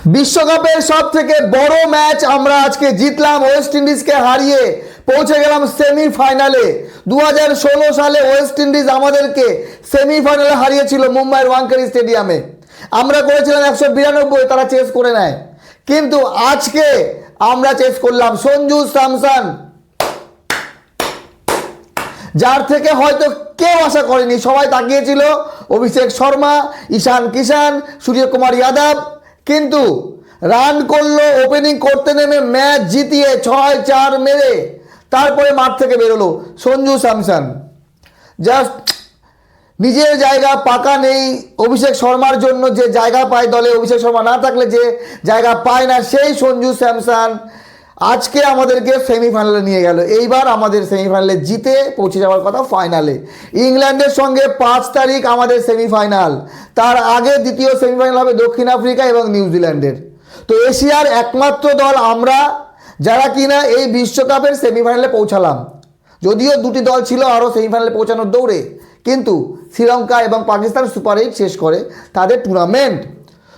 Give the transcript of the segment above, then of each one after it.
বিশ্বকাপের সব থেকে বড় ম্যাচ আমরা আজকে জিতলাম, ওয়েস্ট ইন্ডিজকে হারিয়ে পৌঁছে গেলাম সেমিফাইনালে। 2016 সালে ওয়েস্ট ইন্ডিজ আমাদেরকে সেমিফাইনালে হারিয়েছিল মুম্বাইয়ের ওয়াংখেড়ে স্টেডিয়ামে। আমরা করেছিলাম 192, তারা চেস করে নেয়। কিন্তু আজকে আমরা চেস করলাম সঞ্জু স্যামসন, যার থেকে হয়তো কেউ আশা করেনি। সবাই তাকিয়েছিল অভিষেক শর্মা, ঈশান কিষান, সূর্যকুমার যাদব, কিন্তু রান করলো ওপেনিং করতে নেমে ম্যাচ জিতিয়ে 6-4 মেরে তারপরে মাঠ থেকে বেরোলো সঞ্জু স্যামসন। জাস্ট নিজের জায়গা পাকা নেই অভিষেক শর্মার জন্য, যে জায়গা পায় দলে অভিষেক শর্মা না থাকলে যে জায়গা পায় না, সেই সঞ্জু স্যামসন আজকে আমাদেরকে সেমিফাইনালে নিয়ে গেল। এইবার আমাদের সেমিফাইনালে জিতে পৌঁছে যাওয়ার কথা ফাইনালে। ইংল্যান্ডের সঙ্গে 5 তারিখ আমাদের সেমিফাইনাল, তার আগে দ্বিতীয় সেমিফাইনাল হবে দক্ষিণ আফ্রিকা এবং নিউজিল্যান্ডের। তো এশিয়ার একমাত্র দল আমরা যারা কিনা এই বিশ্বকাপের সেমিফাইনালে পৌঁছালাম। যদিও দুটি দল ছিল আরও সেমিফাইনালে পৌঁছানোর দৌড়ে, কিন্তু শ্রীলঙ্কা এবং পাকিস্তান সুপার 8 শেষ করে তাদের টুর্নামেন্ট।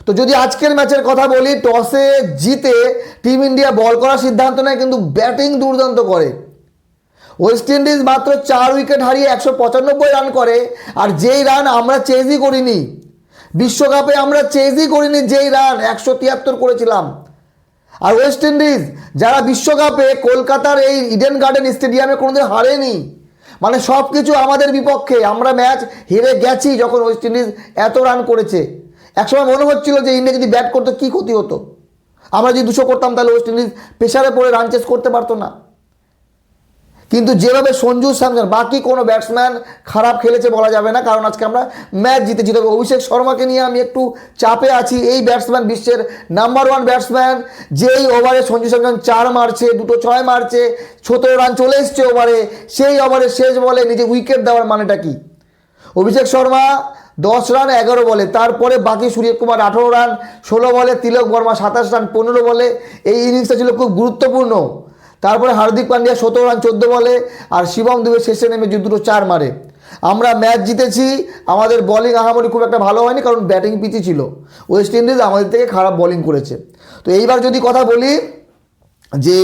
তো যদি আজকের ম্যাচের কথা বলি, টসে জিতে টিম ইন্ডিয়া বল করার সিদ্ধান্ত নেয়, কিন্তু ব্যাটিং দুর্দান্ত করে। ওয়েস্ট ইন্ডিজ মাত্র 4 উইকেট হারিয়ে 195 রান করে, আর যেই রান আমরা চেজই করিনি বিশ্বকাপে, আমরা চেজই করিনি যেই রান 173 করেছিলাম। আর ওয়েস্ট ইন্ডিজ যারা বিশ্বকাপে কলকাতার এই ইডেন গার্ডেন স্টেডিয়ামে কোনোদিন হারেনি, মানে সব কিছু আমাদের বিপক্ষে। আমরা ম্যাচ হেরে গেছি যখন ওয়েস্ট ইন্ডিজ এত রান করেছে। একসময় মনে হচ্ছিল যে ইন্ডিয়া যদি ব্যাট করতো কী ক্ষতি হতো, আমরা যদি 200 করতাম তাহলে ওয়েস্ট ইন্ডিজ প্রেসারে পড়ে রান চেস করতে পারতো না। কিন্তু যেভাবে সঞ্জু স্যামসন, বাকি কোনো ব্যাটসম্যান খারাপ খেলেছে বলা যাবে না, কারণ আজকে আমরা ম্যাচ জিতেছি। তবে অভিষেক শর্মাকে নিয়ে আমি একটু চাপে আছি। এই ব্যাটসম্যান বিশ্বের নাম্বার 1 ব্যাটসম্যান, যেই ওভারে সঞ্জু স্যামসন 4 মারছে, 2 6 মারছে, 17 রান চলে এসছে ওভারে, সেই ওভারে শেষ বলে নিজে উইকেট দেওয়ার মানেটা কি? অভিষেক শর্মা 10 রান 11 বলে, তারপরে বাকি সূর্যকুমার 18 রান 16 বলে, তিলক বর্মা 27 রান 15 বলে। এই ইনিংসটা ছিল খুব গুরুত্বপূর্ণ। তারপরে হার্দিক পান্ডিয়া 17 রান 14 বলে, আর শিবম দুবে শেষে নেমে 2 4 মারে। আমরা ম্যাচ জিতেছি। আমাদের বোলিং আহামরি খুব একটা ভালো হয়নি, কারণ ব্যাটিং পিচি ছিল। ওয়েস্ট ইন্ডিজ আমাদের থেকে খারাপ বোলিং করেছে। তো এইবার যদি কথা বলি যে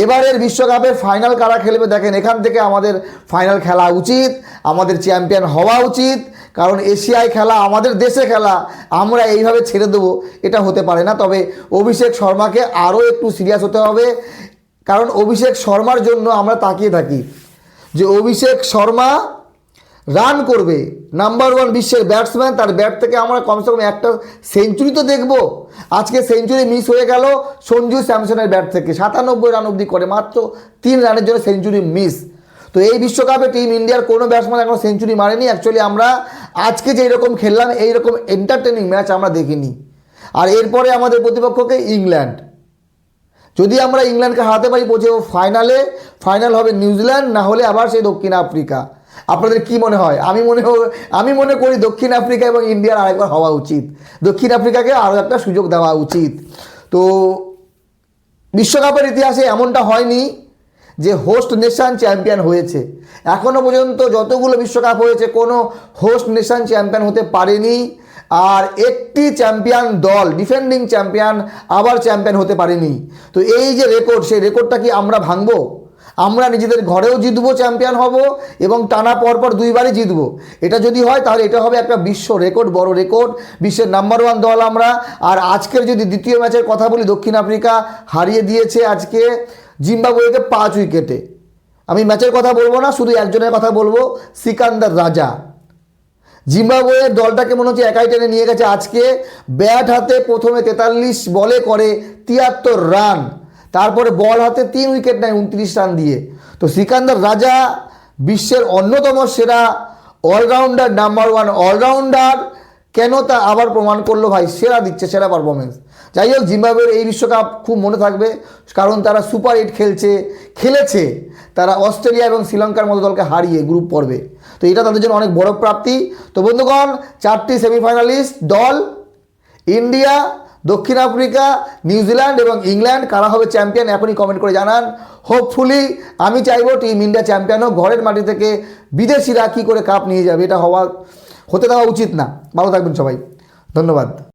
এবারের বিশ্বকাপে ফাইনাল কারা খেলবে, দেখেন এখান থেকে আমাদের ফাইনাল খেলা উচিত, আমাদের চ্যাম্পিয়ন হওয়া উচিত। কারণ এশিয়ায় খেলা, আমাদের দেশে খেলা, আমরা এইভাবে ছেড়ে দেবো এটা হতে পারে না। তবে অভিষেক শর্মাকে আরও একটু সিরিয়াস হতে হবে, কারণ অভিষেক শর্মার জন্য আমরা তাকিয়ে থাকি যে অভিষেক শর্মা রান করবে, নাম্বার 1 বিশ্বের ব্যাটসম্যান, তার ব্যাট থেকে আমরা কমসে কম একটা সেঞ্চুরি তো দেখব। আজকে সেঞ্চুরি মিস হয়ে গেল সঞ্জু স্যামসনের ব্যাট থেকে। 97 রান অবধি করে, মাত্র 3 রানের জন্য সেঞ্চুরি মিস। তো এই বিশ্বকাপে টিম ইন্ডিয়ার কোনো ব্যাটসম্যান এখনো সেঞ্চুরি মারেনি। অ্যাকচুয়ালি আমরা আজকে যে এরকম খেললাম, এইরকম এন্টারটেনিং ম্যাচ আমরা দেখিনি। আর এরপরে আমাদের প্রতিপক্ষকে ইংল্যান্ড। যদি আমরা ইংল্যান্ডকে হারাতে পারি পৌঁছে ফাইনালে, ফাইনাল হবে নিউজিল্যান্ড, না হলে আবার সেই দক্ষিণ আফ্রিকা। আপনাদের কি মনে হয়? আমি মনে করি দক্ষিণ আফ্রিকা এবং ইন্ডিয়ার আরেকবার হওয়া উচিত। দক্ষিণ আফ্রিকাকে আরও একটা সুযোগ দেওয়া উচিত। তো বিশ্বকাপের ইতিহাসে এমনটা হয়নি যে হোস্ট নেশন চ্যাম্পিয়ন হয়েছে। এখনও পর্যন্ত যতগুলো বিশ্বকাপ হয়েছে কোনো হোস্ট নেশন চ্যাম্পিয়ন হতে পারেনি। আর একটি চ্যাম্পিয়ন দল, ডিফেন্ডিং চ্যাম্পিয়ন, আবার চ্যাম্পিয়ন হতে পারেনি। তো এই যে রেকর্ড, সেই রেকর্ডটা কি আমরা ভাঙবো? আমরা নিজেদের ঘরেও জিতবো, চ্যাম্পিয়ন হব, এবং টানা পরপর 2 বারই জিতবো। এটা যদি হয় তাহলে এটা হবে একটা বিশ্ব রেকর্ড, বড় রেকর্ড। বিশ্বের নাম্বার 1 দল আমরা। আর আজকের যদি দ্বিতীয় ম্যাচের কথা বলি, দক্ষিণ আফ্রিকা হারিয়ে দিয়েছে আজকে জিম্বাবুয়েকে 5 উইকেটে। আমি ম্যাচের কথা বলবো না, শুধু একজনের কথা বলবো, সিকান্দার রাজা। জিম্বাবুয়ের দলটাকে মনে হচ্ছে একাই টেনে নিয়ে গেছে। আজকে ব্যাট হাতে প্রথমে 43 বলে করে 73 রান, তারপরে বল হাতে 3 উইকেট নেয় 29 রান দিয়ে। তো সিকান্দার রাজা বিশ্বের অন্যতম সেরা অলরাউন্ডার, নাম্বার 1 অলরাউন্ডার। কেন তা আবার প্রমাণ করলো ভাই, সেরা দিচ্ছে, সেরা পারফরমেন্স। যাই হোক, জিম্বাবুয়ের এই বিশ্বকাপ খুব মনে থাকবে, কারণ তারা সুপার 8 খেলেছে। তারা অস্ট্রেলিয়া এবং শ্রীলঙ্কার মতো দলকে হারিয়ে গ্রুপ পর্বে। তো এটা তাদের জন্য অনেক বড় প্রাপ্তি। তো বন্ধুগণ, 4টি সেমিফাইনালিস্ট দল, ইন্ডিয়া, দক্ষিণ আফ্রিকা, নিউজিল্যান্ড এবং ইংল্যান্ড। কারা হবে চ্যাম্পিয়ন এখনই কমেন্ট করে জানান। হোপফুলি আমি চাইবো টিম ইন্ডিয়া চ্যাম্পিয়ন হোক। ঘরের মাটি থেকে বিদেশিরা কী করে কাপ নিয়ে যাবে, এটা হতে দেওয়া উচিত না। ভালো থাকবেন সবাই, ধন্যবাদ।